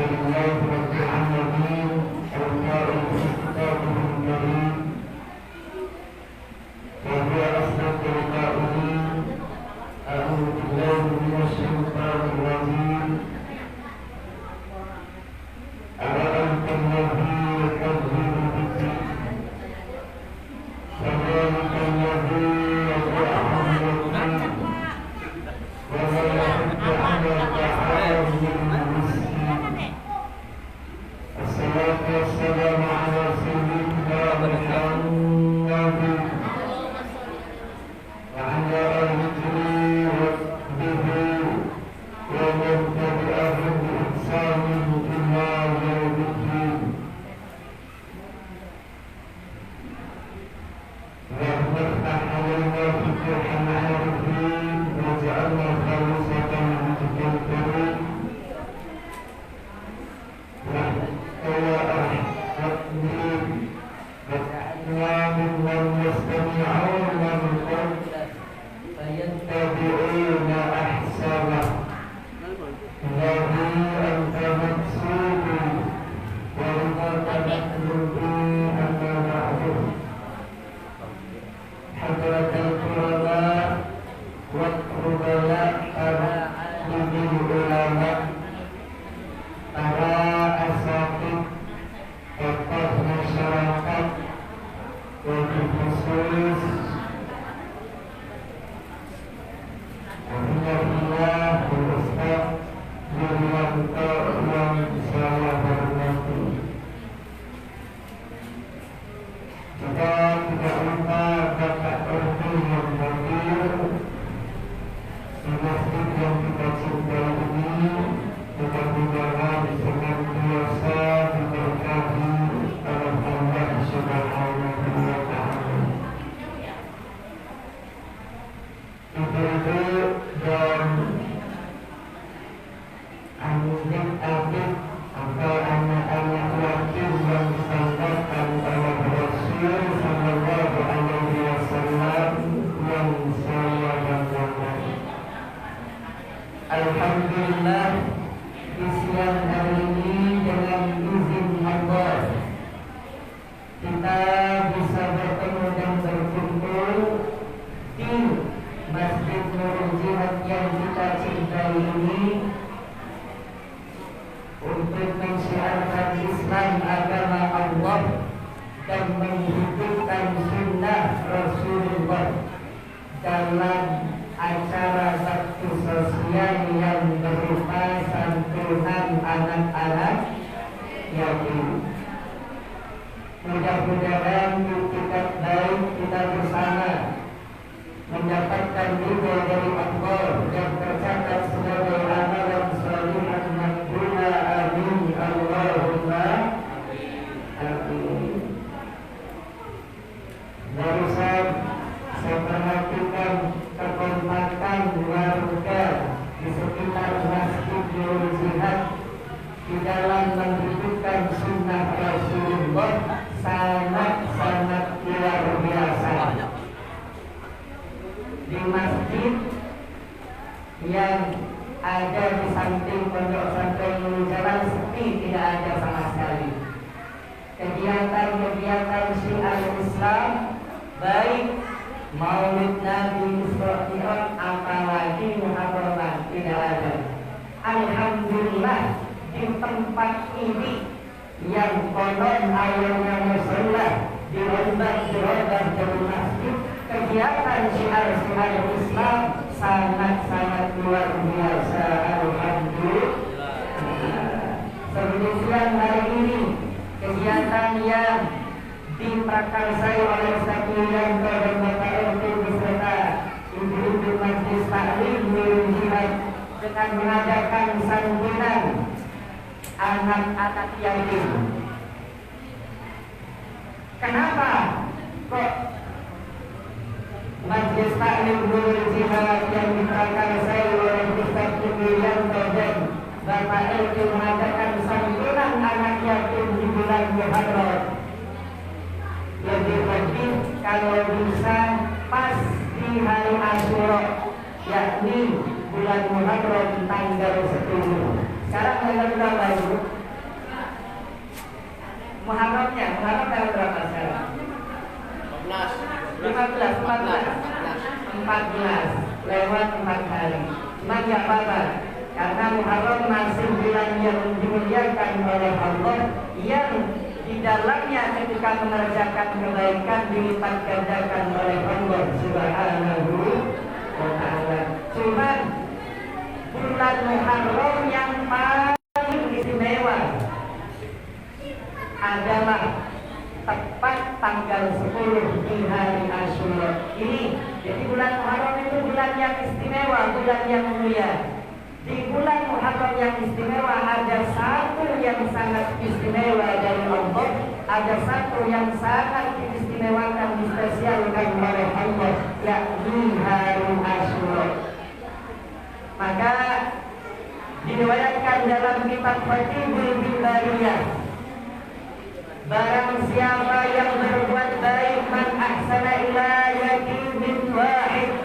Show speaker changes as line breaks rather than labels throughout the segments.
لله رب العالمين القائل في كتابه الكريم وهو أصدق القائلين أعوذ بالله من الشيطان الرجيم أرأيت الذي يكذب بالدين فذلك الذي يدعو اليتيم ولا يحض على طعام المسكين. الصلاة والسلام على سيدنا محمد وعلى آله وصحبه ومن تبعهم بإحسان إلى يوم الدين. اللهم افتح علينا فتوح العارفين واجعلنا خالصة لوجهك الكريم. ويا أحبابي واجعلنا ممن يستمعون القول فيتبعون أحسنه. الذي أنت مقصودي ورضاك مطلوبي أما بعد. حضرة الكرماء والفضلاء para alim ulama, para asatidz, tokoh masyarakat, wabil khusus Alhamdulillah Ustaz Yuryanto yang saya hormati. Juga tidak lupa Bapak Ordi yang hadir di masjid yang kita cintai ini, mudah-mudahan senantiasa diberkahi oleh Allah Subhanahu wa Ta'ala. Ibu-ibu dan adik-adik atau anak-anak yatim yang disampaikan oleh Rasul Sallallahu Alaihi Wasallam yang saya banggakan. Alhamdulillah, di siang hari ini dengan izin Allah kita bisa bertemu dan berkumpul di Masjid Nurul Jihad yang kita cintai ini untuk mensyiarkan Islam agama Allah dan menghidupkan sunnah Rasulullah dalam acara bakti sosial yang berupa santunan anak-anak yatim. Mudah-mudahan kita baik kita bersama mendapatkan ridho dari Allah yang tercatat sebagai amalan salihan makbula. Amin Allahumma amin. Barusan saya perhatikan kekompakan warga di sekitar Masjid Nurul Jihad di dalam menghidupkan sunnah Rasulullah sangat-sangat luar biasa. Di masjid yang ada di samping pondok pesantren Nurul Jalan sepi, tidak ada sama sekali. Kegiatan-kegiatan syiar Islam baik Maulid Nabi Isra Mi'raj apalagi muhadharah tidak ada. Alhamdulillah di tempat ini yang konon ayatnya musalla dirombak dari masjid, kegiatan syiar-syiar Islam sangat-sangat luar biasa. Alhamdulillah. Sedemikian hari ini kegiatan yang diprakarsai oleh Ustaz Yuryanto dan Bapak RT beserta ibu-ibu Majelis Taklim Nurul Jihad dengan mengadakan santunan anak-anak yatim. Kenapa kok Majelis Taklim Nurul Jihad yang diprakarsai oleh Ustaz Yuryanto dan Bapak RT mengadakan santunan anak yatim di bulan Muharram? Lebih-lebih kalau bisa pas di hari Asyura, yakni bulan Muharram tanggal 10. Sekarang tanggal berapa, Ibu? Muharramnya, Muharram tanggal berapa sekarang? 14 lewat 4 hari. Cuma nggak apa-apa, karena Muharram masih bulan yang dimuliakan oleh Allah, yang di dalamnya ketika mengerjakan kebaikan dilipat gandakan oleh Allah Subhanahu wa ta'ala. Cuma bulan Muharram yang paling istimewa adalah tepat tanggal 10 di hari Asyura ini. Jadi bulan Muharram itu bulan yang istimewa, bulan yang mulia. Di bulan Muharram yang istimewa ada satu yang sangat istimewa dari Allah, ada satu yang sangat diistimewakan, dispesialkan oleh Allah, yakni hari Asyura. Maka diriwayatkan dalam kitab Fathul Bariyah, barang siapa yang berbuat baik, man ahsana ila yatimin wahid,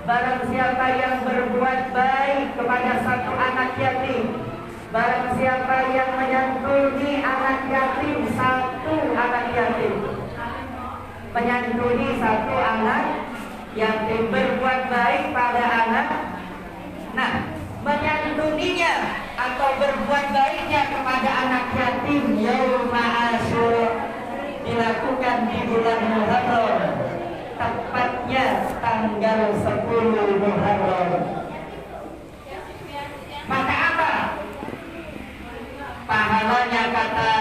barang siapa yang berbuat baik kepada satu anak yatim, barang siapa yang menyantuni anak yatim, satu anak yatim, menyantuni satu anak yatim, berbuat baik pada anak. Nah, menyantuninya atau berbuat baiknya kepada anak yatim yauma Asyura dilakukan di bulan Muharram, tepatnya tanggal 10 Muharram. Maka apa pahalanya kata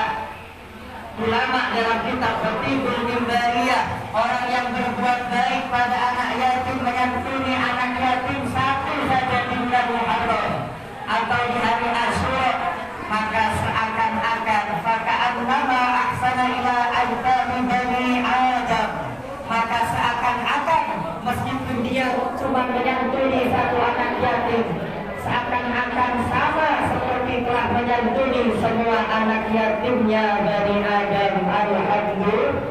ulama dalam kitab Fathul Bariyah? Orang yang berbuat baik pada anak yatim, menyantuni anak yatim satu saja di bulan Muharram atau di hari Asyura, maka seakan-akan faka'annama ahsana ila ajtami bani Adam, maka seakan-akan meskipun dia cuma menyantuni satu anak yatim, seakan-akan sama seperti telah menyantuni semua anak yatimnya Bani Adam. Alhamdulillah.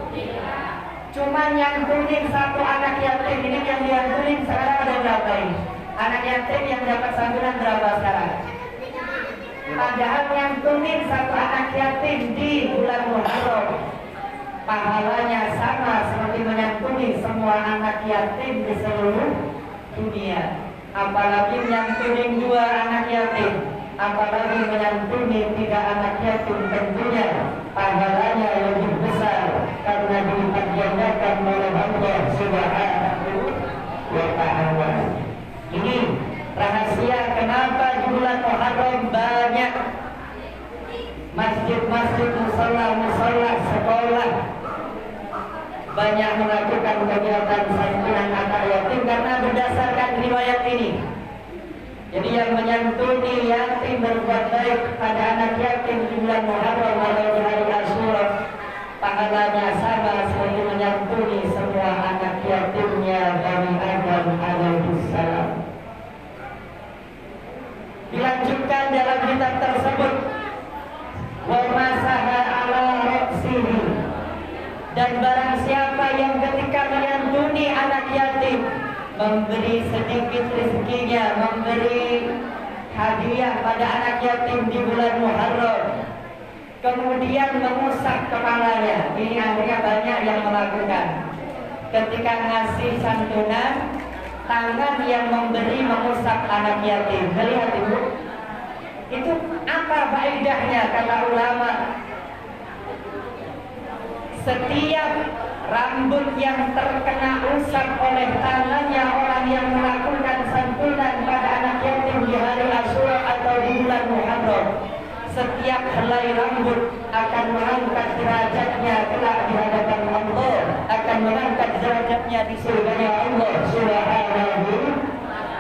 Cuma nyantunin satu anak yatim ini, yang diantunin sekarang ada berapa ini? Anak yatim yang dapat santunan berapa sekarang? Padahal nyantunin satu anak yatim di bulan Muharram pahalanya sama seperti menyantuni semua anak yatim di seluruh dunia. Apalagi menyantunin 2 anak yatim, apalagi menyantuni 3 anak yatim, tentunya pahalanya lebih besar karena dilipat gandakan oleh Allah Subhanahu wa ta'ala. Ini rahasia kenapa di bulan Muharram banyak masjid-masjid, musola-musola, sekolah banyak melakukan kegiatan santunan anak yatim, karena berdasarkan riwayat ini. Jadi yang menyantuni yatim, berbuat baik pada anak yatim di bulan Muharram atau di hari Asyura, pahalanya sama seperti menyantuni semua anak yatimnya Bani Adam alaihissalam. Dilanjutkan dalam kitab tersebut, wa masaha ala ra'sihi, dan barang siapa yang ketika menyantuni anak yatim memberi sedikit rezekinya, memberi hadiah pada anak yatim di bulan Muharram, kemudian mengusap kepalanya. Ini akhirnya banyak yang melakukan. Ketika ngasih santunan, tangan yang memberi mengusap anak yatim. Melihat ibu, itu apa faedahnya? Kata ulama, setiap rambut yang terkena usap oleh tangannya orang yang melakukan santunan pada anak yatim di hari Asyura atau di bulan Muharram, setiap helai rambut akan mengangkat derajatnya kelak di hadapan Allah, akan mengangkat derajatnya di surganya Allah Subhanahu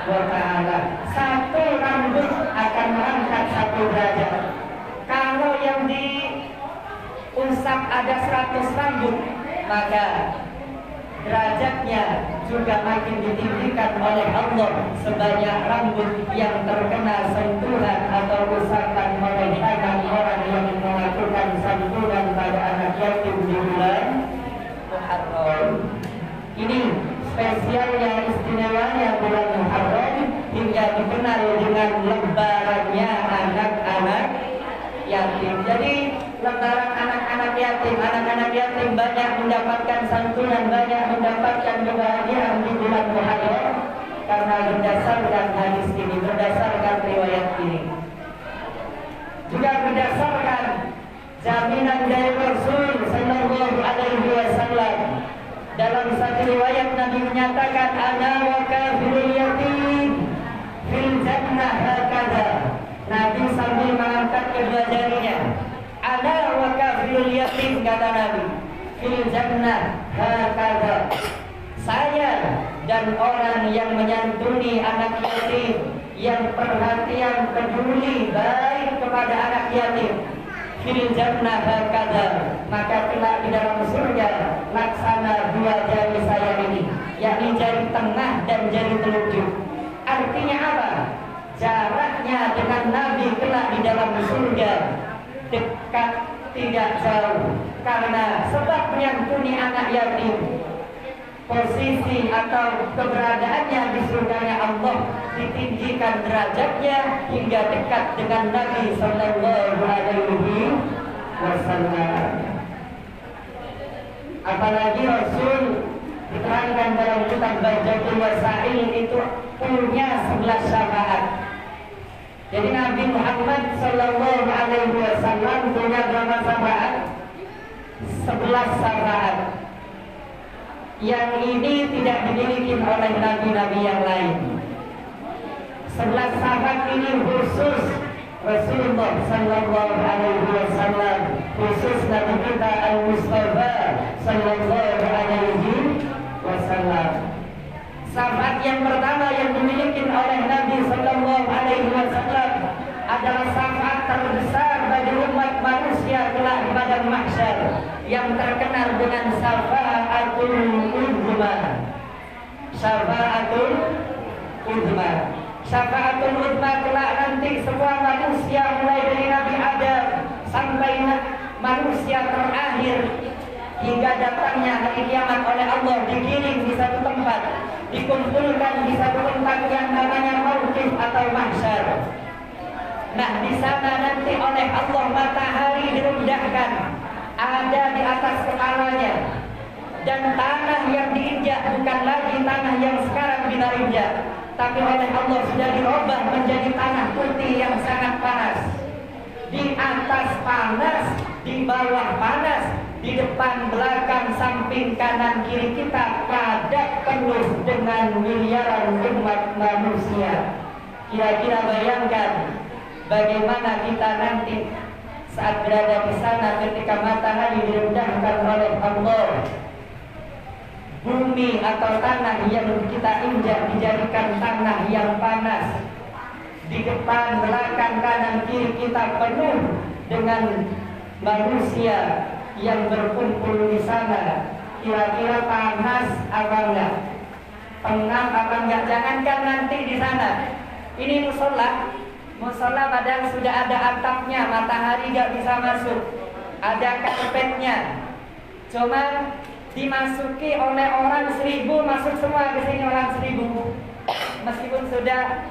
wa ta'ala. Satu rambut akan mengangkat 1 derajat. Kalau yang diusap ada 100 rambut, maka derajatnya juga makin ditinggikan oleh Allah sebanyak rambut yang terkena sentuhan atau usapan oleh tangan orang yang melakukan santunan pada anak yatim di bulan Muharram. Ini spesialnya, istimewanya bulan Muharram hingga dikenal dengan lebarannya anak-anak yatim. Jadi lebaran anak-anak yatim Muslim banyak mendapatkan santunan, banyak mendapatkan kebahagiaan di bulan Muharram karena berdasarkan hadis ini, berdasarkan riwayat ini. Juga berdasarkan jaminan dari Rasul sallallahu alaihi wasallam. Dalam satu riwayat Nabi menyatakan, ana wa kafirul yatim fil jannah hakadha. Nabi sambil mengangkat kedua jarinya. Ana wa kafirul yatim, kata Nabi, fil jannah hakadha. Saya dan orang yang menyantuni anak yatim, yang perhatian peduli baik kepada anak yatim, fil jannah hakadha, maka kelak di dalam surga laksana dua jari saya ini, yakni jari tengah dan jari telunjuk. Artinya apa? Jaraknya dengan Nabi kelak di dalam surga dekat, tidak jauh. Karena sebab menyantuni anak yatim, posisi atau keberadaannya di surganya Allah ditinggikan derajatnya hingga dekat dengan Nabi sallallahu alaihi wasallam. Apalagi Rasul diterangkan dalam kitab Bajatul Wasail itu punya 11 syafaat. Jadi Nabi Muhammad sallallahu alaihi wasallam punya berapa syafaat? 11 syafaat. Yang ini tidak dimiliki oleh nabi-nabi yang lain. 11 syafaat ini khusus Rasulullah sallallahu alaihi wasallam, khusus Nabi kita Al-Mustafa sallallahu alaihi wasallam. Syafaat yang pertama yang dimiliki oleh Nabi sallallahu alaihi wasallam adalah syafaat terbesar bagi umat manusia kelak di padang mahsyar, yang terkenal dengan syafaatul uzma. Syafaatul uzma. Syafaatul uzma kelak nanti semua manusia mulai dari Nabi Adam sampai manusia terakhir hingga datangnya hari kiamat oleh Allah digiring di satu tempat, dikumpulkan di satu tempat yang namanya mauqif atau mahsyar. Nah, di sana nanti oleh Allah matahari direndahkan ada di atas kepalanya, dan tanah yang diinjak bukan lagi tanah yang sekarang kita injak, tapi oleh Allah sudah dirubah menjadi tanah putih yang sangat panas. Di atas panas, di bawah panas, di depan, belakang, samping, kanan, kiri kita padat penuh dengan miliaran umat manusia. Kira-kira bayangkan bagaimana kita nanti saat berada di sana ketika matahari direndahkan oleh Allah. Bumi atau tanah yang kita injak dijadikan tanah yang panas. Di depan, belakang, kanan, kiri kita penuh dengan manusia yang berkumpul di sana. Kira-kira panas apa enggak? Pengap apa enggak? Jangankan nanti di sana. Ini musola padahal sudah ada atapnya, matahari enggak bisa masuk. Ada karpetnya. Cuma dimasuki oleh orang 1000, masuk semua ke sini orang 1000. Meskipun sudah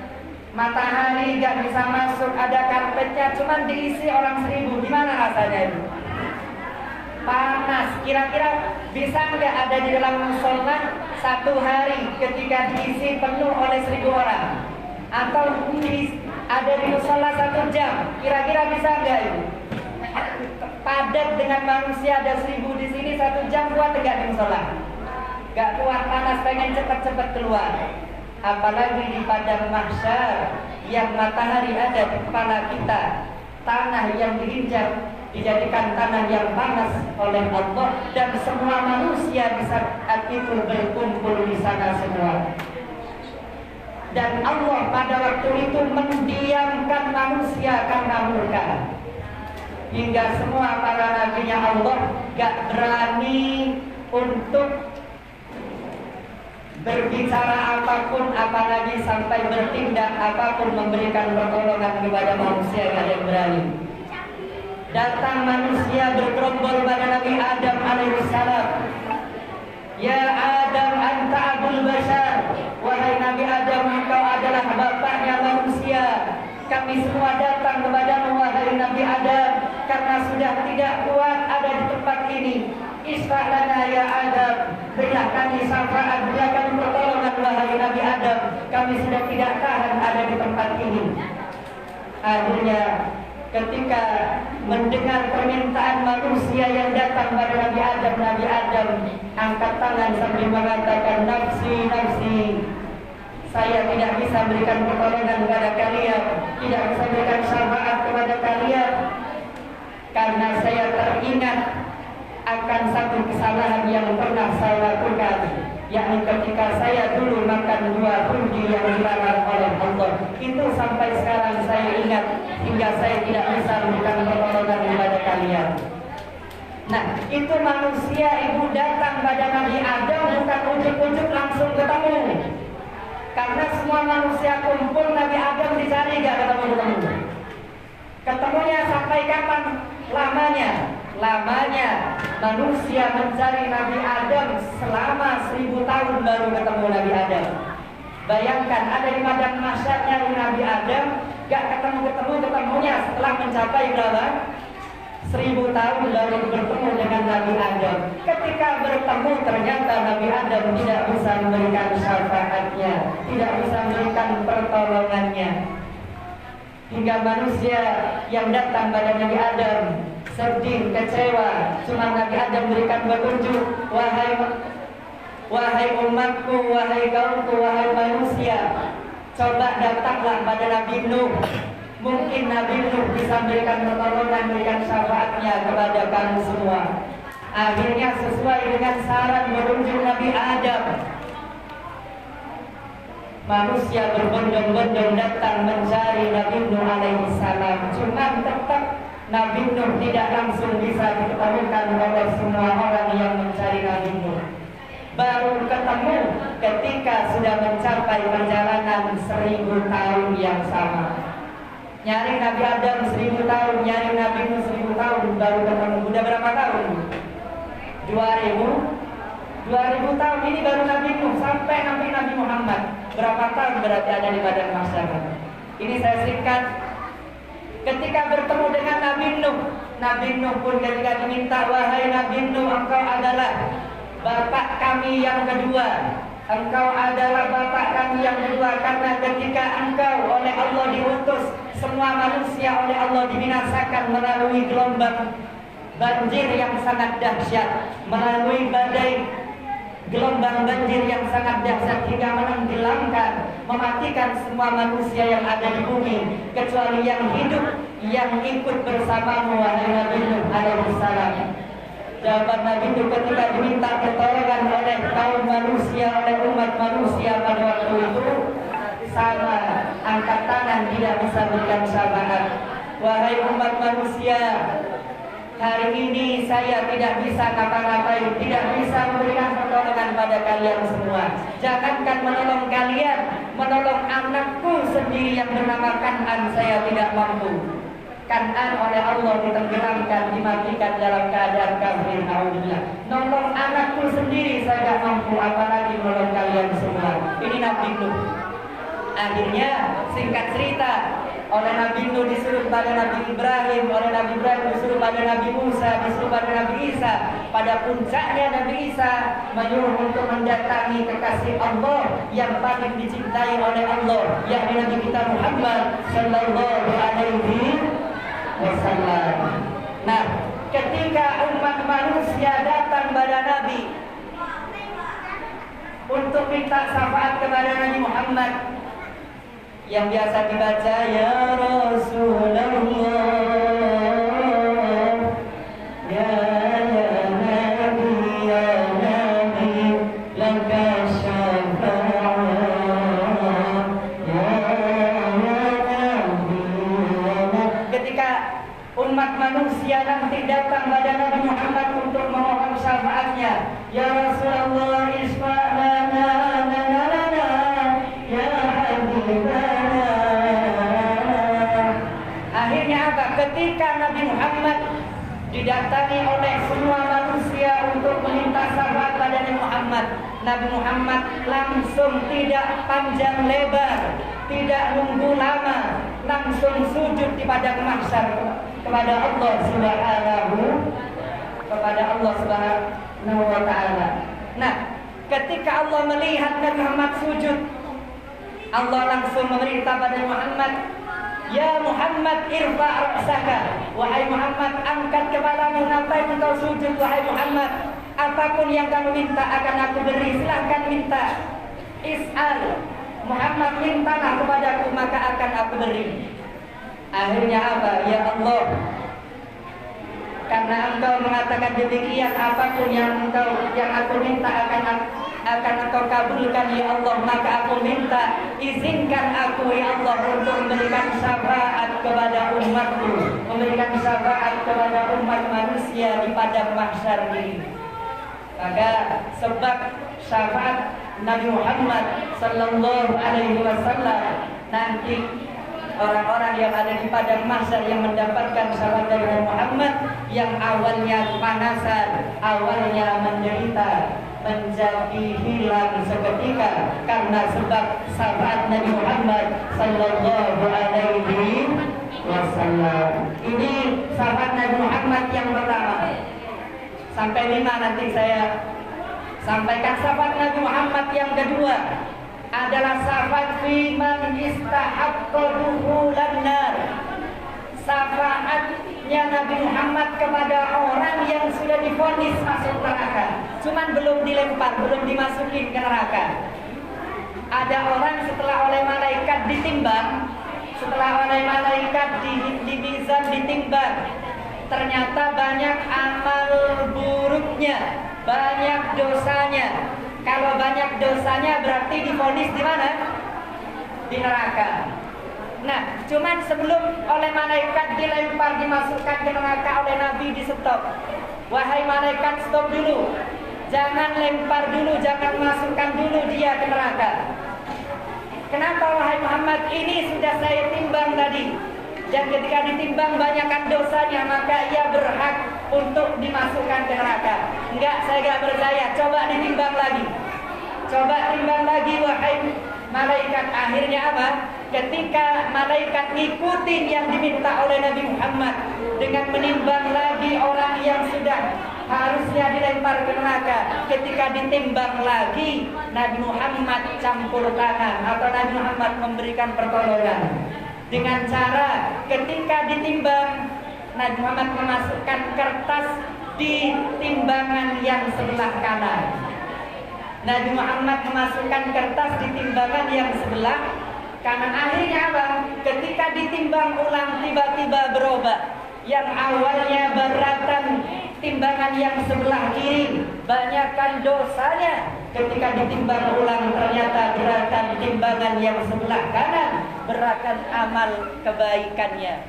matahari enggak bisa masuk, ada karpetnya, cuma diisi orang 1000. Gimana rasanya itu? Panas. Kira-kira bisa nggak ada di dalam musola satu hari ketika diisi penuh oleh 1000 orang? Atau ada di musola 1 jam? Kira-kira bisa nggak itu? Padat dengan manusia ada 1000 di sini 1 jam, kuat nggak di musola? Nggak kuat, panas, pengen cepat-cepat keluar. Apalagi di padang mahsyar yang matahari ada di kepala kita, tanah yang diinjak dijadikan tanah yang panas oleh Allah, dan semua manusia di saat itu berkumpul di sana semua. Dan Allah pada waktu itu mendiamkan manusia karena murka, hingga semua para nabinya Allah gak berani untuk berbicara apapun, apalagi sampai bertindak apapun memberikan pertolongan kepada manusia, yang ada yang berani. Datang manusia bergerombol pada Nabi Adam alaihissalam. Ya Adam, anta abul bashar. Wahai Nabi Adam, engkau adalah bapaknya manusia. Kami semua datang kepadamu wahai Nabi Adam karena sudah tidak kuat ada di tempat ini. Isfa' lana ya Adam, berilah kami syafaat, berilah kami pertolongan wahai Nabi Adam, kami sudah tidak tahan ada di tempat ini. Akhirnya ketika mendengar permintaan manusia yang datang pada Nabi Adam angkat tangan sambil mengatakan, nafsi, nafsi, saya tidak bisa berikan pertolongan kepada kalian, tidak bisa berikan syafaat kepada kalian, karena saya teringat akan satu kesalahan yang pernah saya lakukan, yakni ketika saya dulu makan buah rugi yang dilarang oleh Allah. Itu sampai sekarang saya ingat, hingga saya tidak bisa memberikan pertolongan kepada kalian. Nah, itu manusia ibu datang pada Nabi Adam bukan ujuk-ujuk langsung ketemu. Karena semua manusia kumpul, Nabi Adam dicari gak ketemu-ketemu. Ketemunya sampai kapan? Lamanya manusia mencari Nabi Adam selama 1000 tahun baru ketemu Nabi Adam. Bayangkan ada di padang mahsyar nyari Nabi Adam, gak ketemunya setelah mencapai berapa? 1000 tahun baru bertemu dengan Nabi Adam. Ketika bertemu ternyata Nabi Adam tidak bisa memberikan syafaatnya, tidak bisa memberikan pertolongannya. Hingga manusia yang datang pada Nabi Adam sedih, kecewa. Cuma Nabi Adam berikan petunjuk, wahai umatku, wahai kaumku, wahai manusia, coba datanglah pada Nabi Nuh. Mungkin Nabi Nuh bisa memberikan pertolongan, memberikan syafaatnya kepada kamu semua. Akhirnya sesuai dengan saran petunjuk Nabi Adam, manusia berbondong-bondong datang mencari Nabi Nuh alaihi salam. Cuma tetap Nabi Nuh tidak langsung bisa diketemukan oleh semua orang yang mencari Nabi Nuh. Baru ketemu ketika sudah mencapai perjalanan 1000 tahun yang sama. Nyari Nabi Adam 1000 tahun, nyari Nabi Nuh 1000 tahun, baru ketemu. Udah berapa tahun? 2000 tahun ini baru Nabi Nuh sampai Nabi Muhammad. Berapa tahun berarti ada di badan masyarakat? Ini saya singkat. Ketika bertemu dengan Nabi Nuh pun ketika diminta, wahai Nabi Nuh, engkau adalah bapak kami yang kedua. Engkau adalah bapak kami yang kedua, karena ketika engkau oleh Allah diutus, semua manusia oleh Allah dibinasakan melalui gelombang banjir yang sangat dahsyat, melalui badai gelombang banjir yang sangat dahsyat hingga menenggelamkan, mematikan semua manusia yang ada di bumi, kecuali yang hidup yang ikut bersamamu wahai Nabi Nuh alaihi salam. Jawaban Nabi Nuh ketika diminta pertolongan oleh kaum manusia, oleh umat manusia pada waktu itu, sama, angkat tangan, tidak bisa berikan syafaat. Wahai umat manusia, hari ini saya tidak bisa ngapa-ngapain, tidak bisa memberikan pertolongan pada kalian semua. Jangankan menolong kalian, menolong anakku sendiri yang bernama Kan'an saya tidak mampu. Kan'an oleh Allah ditenggelamkan, dimatikan dalam keadaan kafir. Alhamdulillah. Nolong anakku sendiri saya tidak mampu, apalagi menolong kalian semua. Ini Nabi Nuh. Akhirnya singkat cerita, oleh Nabi Nuh disuruh pada Nabi Ibrahim, oleh Nabi Ibrahim disuruh pada Nabi Musa, disuruh pada Nabi Isa. Pada puncaknya Nabi Isa menyuruh untuk mendatangi kekasih Allah yang paling dicintai oleh Allah, yakni Nabi kita Muhammad sallallahu alaihi wasallam. Nah, ketika umat manusia datang pada Nabi untuk minta syafaat kepada Nabi Muhammad, yang biasa dibaca ya Rasulullah, ya Nabi, ya Nabi, laka syafa'ah, ya Nabi. Ketika umat manusia nanti datang pada Nabi Muhammad untuk memohon syafaatnya, ya Rasulullah isfa' lana ya Habibana. Akhirnya apa? Ketika Nabi Muhammad didatangi oleh semua manusia untuk meminta syafaat pada Nabi Muhammad, Nabi Muhammad langsung tidak panjang lebar, tidak nunggu lama, langsung sujud di padang mahsyar. kepada Allah Subhanahu wa ta'ala. Nah, ketika Allah melihat Nabi Muhammad sujud, Allah langsung memerintah pada Muhammad, "Ya Muhammad, irfa' ra'saka." Wahai Muhammad, angkat kepalamu. Ngapain engkau sujud wahai Muhammad? Apapun yang kamu minta akan aku beri. Silahkan minta. Is'al. Muhammad, mintalah kepadaku maka akan aku beri. Akhirnya apa? Ya Allah, karena engkau mengatakan demikian, apapun yang aku minta akan engkau kabulkan ya Allah, maka aku minta izinkan aku ya Allah untuk memberikan syafaat kepada umatku, memberikan syafaat kepada umat manusia di padang mahsyar ini. Maka sebab syafaat Nabi Muhammad sallallahu alaihi wasallam, nanti orang-orang yang ada di padang mahsyar yang mendapatkan syafaat dari Nabi Muhammad, yang awalnya kepanasan, awalnya menderita, menjadi hilang seketika karena sebab syafaat Nabi Muhammad sallallahu alaihi wasallam. Ini syafaat Nabi Muhammad yang pertama. Sampai 5 nanti saya sampaikan. Syafaat Nabi Muhammad yang kedua adalah syafaat fi man istahaqqa dukhulan nar. Syafaatnya Nabi Muhammad kepada orang yang sudah divonis masuk neraka, cuman belum dilempar, belum dimasukin ke neraka. Ada orang setelah oleh malaikat ditimbang, setelah oleh malaikat di mizan ditimbang, ternyata banyak amal buruknya, banyak dosanya. Kalau banyak dosanya berarti divonis di mana? Di neraka. Nah, cuman sebelum oleh malaikat dilempar, dimasukkan ke neraka, oleh Nabi di stop. Wahai malaikat, stop dulu. Jangan lempar dulu, jangan masukkan dulu dia ke neraka. Kenapa wahai Muhammad? Ini sudah saya timbang tadi. Dan ketika ditimbang banyakkan dosanya, maka ia berhak untuk dimasukkan ke neraka. Enggak, saya enggak percaya. Coba ditimbang lagi. Coba timbang lagi wahai malaikat. Akhirnya apa? Ketika malaikat ngikutin yang diminta oleh Nabi Muhammad dengan menimbang lagi orang yang sudah harusnya dilempar ke neraka, ketika ditimbang lagi, Nabi Muhammad campur tangan atau Nabi Muhammad memberikan pertolongan. Dengan cara ketika ditimbang, Nabi Muhammad memasukkan kertas di timbangan yang sebelah kanan. Nabi Muhammad memasukkan kertas di timbangan yang sebelah kanan. Akhirnya apa? Ketika ditimbang ulang tiba-tiba berubah. Yang awalnya beratan timbangan yang sebelah kiri, banyakkan dosanya. Ketika ditimbang ulang ternyata beratan timbangan yang sebelah kanan, beratan amal kebaikannya.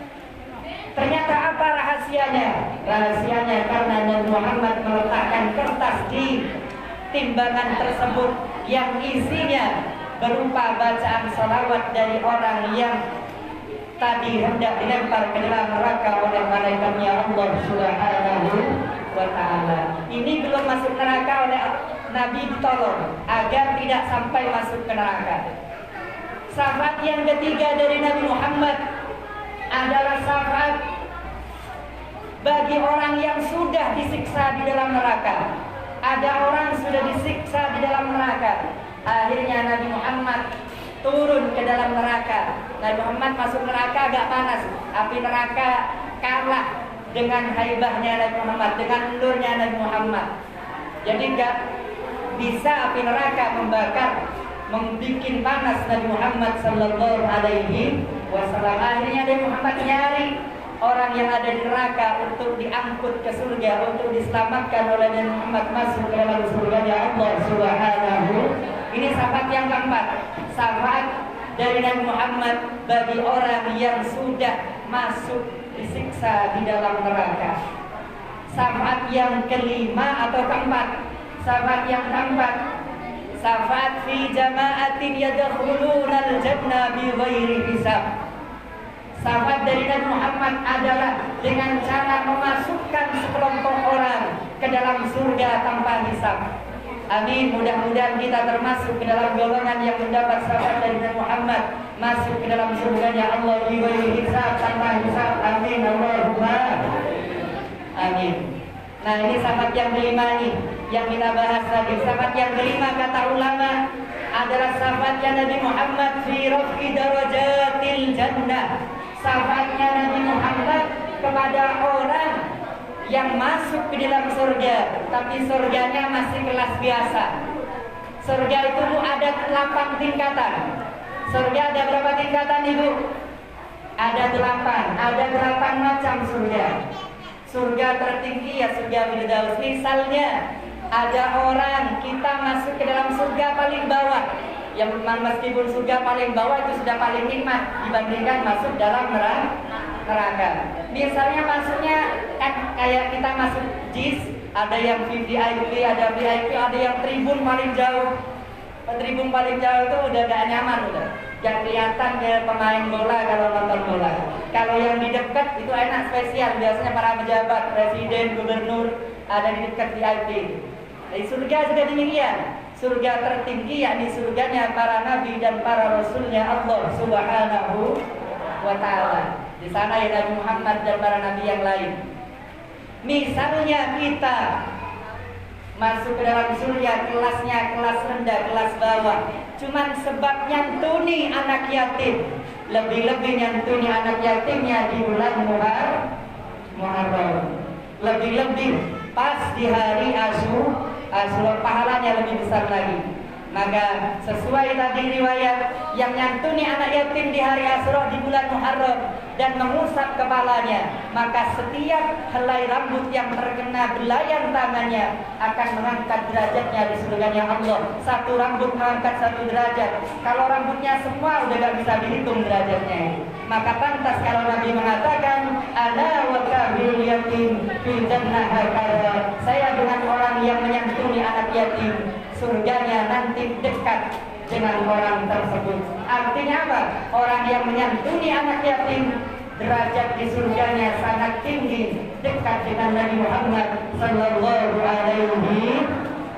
Ternyata apa rahasianya? Rahasianya karena Nabi Muhammad meletakkan kertas di timbangan tersebut yang isinya berupa bacaan salawat dari orang yang tadi hendak dilempar ke dalam neraka oleh malaikatnya Allah Subhanahu wa ta'ala. Ini belum masuk neraka, oleh Nabi ditolong agar tidak sampai masuk ke neraka. Syafaat yang ketiga dari Nabi Muhammad adalah syafaat bagi orang yang sudah disiksa di dalam neraka. Ada orang sudah disiksa di dalam neraka, akhirnya Nabi Muhammad turun ke dalam neraka. Nabi Muhammad masuk neraka agak panas, api neraka kalah dengan haibahnya Nabi Muhammad, dengan nurnya Nabi Muhammad. Jadi enggak bisa api neraka membakar, membikin panas Nabi Muhammad sallallahu alaihi wasallam. Akhirnya Nabi Muhammad nyari orang yang ada di neraka untuk diangkut ke surga, untuk diselamatkan oleh Nabi Muhammad masuk ke dalam surga ya Allah Subhanahu. Ini syafaat yang keempat, syafaat dari Nabi Muhammad bagi orang yang sudah masuk disiksa di dalam neraka. Syafaat yang kelima atau keempat, syafaat yang keempat, syafaat fi jama'atin yadkhulunal jannah bi ghairi hisab. Syafaat dari Nabi Muhammad adalah dengan cara memasukkan sekelompok orang ke dalam surga tanpa hisab. Amin. Mudah-mudahan kita termasuk ke dalam golongan yang mendapat syafaat dari Nabi Muhammad, masuk ke dalam surganya Allah di ghairi hisab, tanpa hisab. Amin. Allahumma amin. Nah, ini syafaat yang kelima nih yang kita bahas lagi. Syafaat yang kelima kata ulama adalah syafaatnya Nabi Muhammad fi raf'i darajatil jannah. Syafaatnya Nabi Muhammad kepada orang yang masuk ke dalam surga, tapi surganya masih kelas biasa. Surga itu ada 8 tingkatan. Surga ada berapa tingkatan Ibu? Ada 8. Ada 8 macam surga. Surga tertinggi ya surga Firdaus. Misalnya ada orang kita masuk ke dalam surga paling bawah, yang meskipun surga paling bawah itu sudah paling nikmat dibandingkan masuk dalam neraka. Misalnya masuknya kan kayak kita masuk JIS, ada yang VIP, ada VIP, ada yang tribun paling jauh. Tribun paling jauh itu udah gak nyaman udah. Yang kelihatan kayak pemain bola kalau nonton bola. Kalau yang di dekat itu enak spesial, biasanya para pejabat, presiden, gubernur ada di dekat VIP. Di surga juga demikian. Surga tertinggi yakni surganya para nabi dan para rasulnya Allah Subhanahu wa ta'ala. Di sana ya Nabi Muhammad dan para nabi yang lain. Misalnya kita masuk ke dalam surga, kelasnya kelas rendah, kelas bawah, cuman sebab nyantuni anak yatim, lebih-lebih nyantuni anak yatimnya di bulan Muharram, lebih-lebih pas di hari Asyura, pahalanya lebih besar lagi. Maka sesuai tadi riwayat yang nyantuni anak yatim di hari Asyura di bulan Muharram dan mengusap kepalanya, maka setiap helai rambut yang terkena belayan tangannya akan mengangkat derajatnya di surganya Allah. Satu rambut mengangkat 1 derajat. Kalau rambutnya semua udah gak bisa dihitung derajatnya. Maka pantas kalau Nabi mengatakan ana wa kabil yatim fil jannah hakala. Saya dengan orang yang menyantuni anak yatim, surganya nanti dekat dengan orang tersebut. Artinya apa? Orang yang menyantuni anak yatim, derajat di surganya sangat tinggi, dekat dengan Nabi Muhammad sallallahu alaihi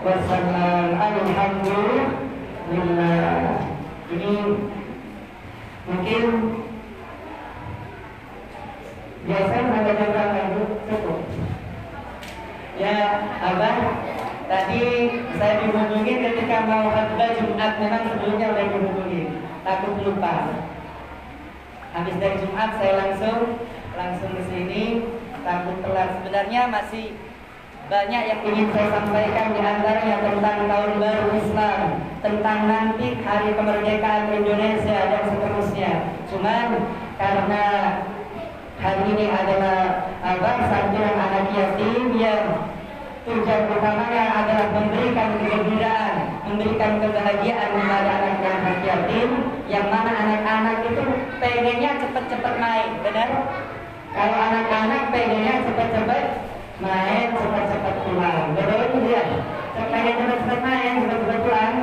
wasallam. Alhamdulillah. Ini mungkin biasanya ada jam itu cukup. Ya, Abang, tadi saya dihubungi ketika mau khutbah Jumat, memang sebelumnya udah dihubungi, takut lupa. Habis dari Jumat saya langsung ke sini, takut telat. Sebenarnya masih banyak yang ingin saya sampaikan, di antaranya tentang tahun baru Islam, tentang nanti hari kemerdekaan Indonesia dan seterusnya. Cuman karena hari ini adalah santunan anak yatim yang tujuan utamanya adalah memberikan kegembiraan, memberikan kebahagiaan kepada anak-anak yatim, yang mana anak-anak itu pengennya cepat-cepat main, benar? Kalau anak-anak pengennya cepat-cepat main, cepat-cepat pulang, betul dia? Pengen cepat-cepat main, cepat-cepat pulang.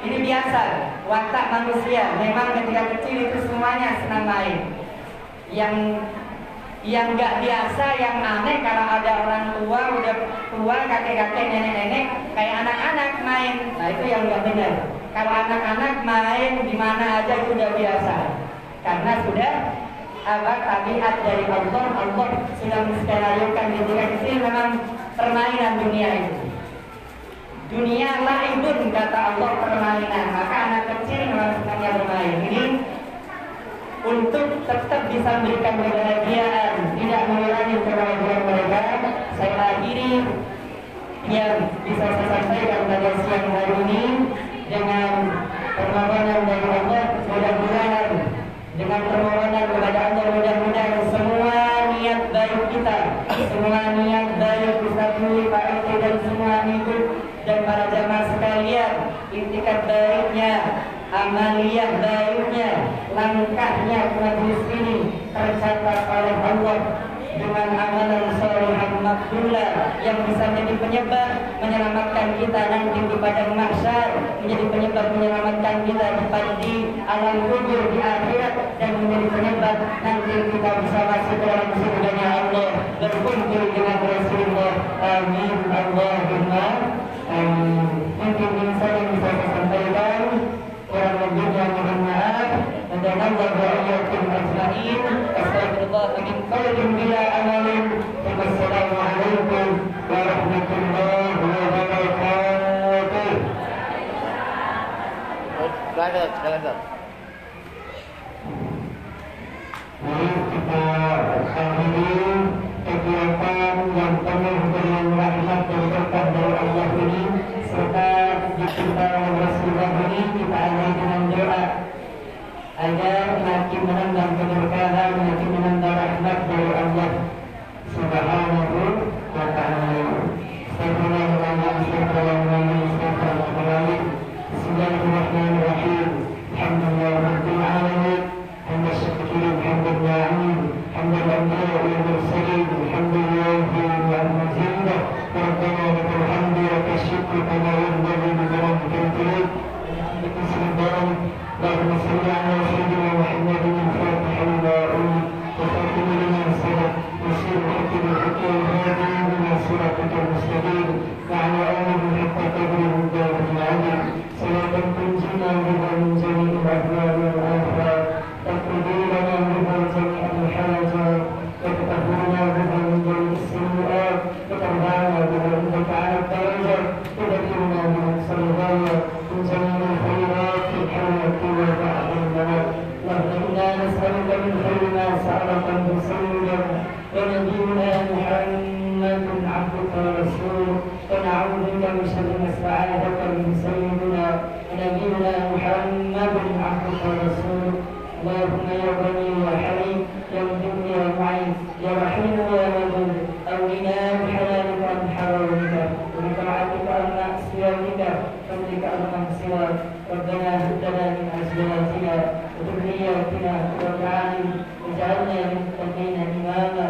Ini biasa, watak manusia. Memang ketika kecil itu semuanya senang main. Yang nggak biasa, yang aneh kalau ada orang tua, udah tua, kakek-kakek, nenek-nenek, kayak anak-anak main. Nah itu yang nggak benar. Kalau anak-anak main di mana aja itu udah biasa, karena sudah tabiat dari Allah. Allah sudah menskenariokan ketika kecil memang permainan dunia itu. Dunia laibun kata Allah, permainan. Maka anak kecil memang senangnya bermain. Ini untuk tetap bisa memberikan kebahagiaan, tidak mengurangi kebahagiaan mereka. Saya akhiri yang bisa saya sampaikan pada siang hari ini dengan permohonan dari Allah. Mudah-mudahan dengan permohonan kepada Allah, mudah-mudahan semua niat baik kita, semua niat baik Ustaz Nuri, Pak RT dan semua ibu dan para jamaah sekalian, intikat baiknya, amaliyah baiknya, langkahnya ke majelis ini tercatat oleh Allah dengan amalan salihah makbulah yang bisa menjadi penyebab menyelamatkan kita nanti di padang mahsyar, menjadi penyebab menyelamatkan kita di alam kubur di akhirat, dan menjadi penyebab nanti kita bisa masuk ke dalam surganya Allah, berkumpul dengan Rasulullah. Amin Allahumma amin. Hasbunallahu wa iyyakum ajma'in. Astagfirullah min qaulin bila amalin. Wassalamualaikum warahmatullahi wabarakatuh. Mari kita akhiri kegiatan yang penuh dengan rahmat dan berkah dari Allah ini, serta kita Rasulullah ini kita awali dengan doa agar makin menambah keberkahan, makin menambah rahmat dari Allah Subhanahu wa ta'ala. Astagfirullahaladzim. Bismillahirrahmanirrahim. Alhamdulillah rabbil alamin. حمد الشاكرين حمد الداعين حمد الأنبياء والمرسلين الحمد لله والمزيد ربنا لك الحمد لك الشكر كما ينبغي لجلالك الكريم بك سلطان. اللهم صل على سيدنا محمد الفاتح لما أغلق وخاتم لما سبق نصير الحق بالحق والهادي إلى صراطك المستقيم وعلى آله حق قدره الدار العظيم. صلاة تنجينا بها من جميع الأهوال والآفات، تقضي لنا بها جميع الحاجات، وتطهرنا بها من جميع السيئات، وترفعنا بها عندك على الدرجات، تذكرنا بأقصى الغاية من جميع الخيرات في الحياة وبعد الممات. اللهم إنا نسألك من خير ما سألك رسولك ونبينا محمد عبدك ورسولك، ونعوذ بك من شر ما استعاذك من سيدنا ونبينا محمد عبدك ورسولك. اللهم يا غني يا حليم يا مجيب يا معين يا رحيم يا ودود أغننا بحلالك عن حرامك وبطاعتك عن معصيتك فضلك عن معصيتك. ربنا هب لنا من أزواجنا وذرياتنا قرة أعين واجعلنا للمتقين إماما.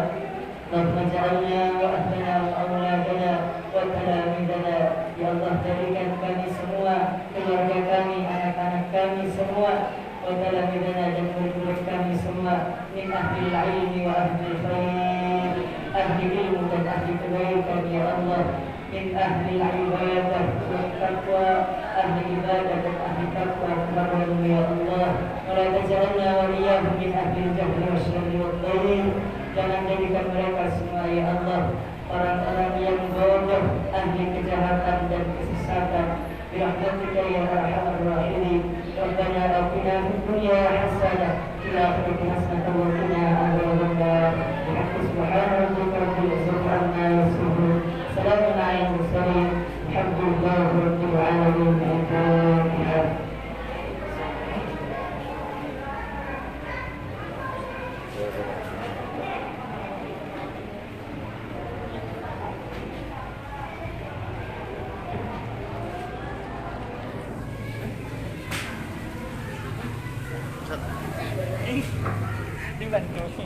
اللهم اجعلنا وأهلنا وأولادنا وتلاميذنا ya Allah, jadikan kami semua, keluarga kami, anak-anak kami semua, وتلاميذنا dan murid-murid kami semua min ahli ilmi wa ahli khair, ahli ilmu dan ahli kebaikan ya Allah, min ahli ibadah wa taqwa, ahli ibadah dan ahli taqwa kepadamu ya Allah. Wala taj'alna wa iyyahum min ahli jahli wa syarri wa dhalim. Jangan jadikan mereka semua ya Allah orang-orang yang bodoh, ahli kejahatan dan kesesatan. Birahmatika ya arhamar rahimin. Rabbana atina fid dunya hasanah wa fil akhirati hasanah wa qina adzaban nar. Subhana rabbika rabbil izzati amma yasifun. Salamun 'alal mursalin. Alhamdulillahi rabbil alamin. Al-Fatihah.
Dibantu.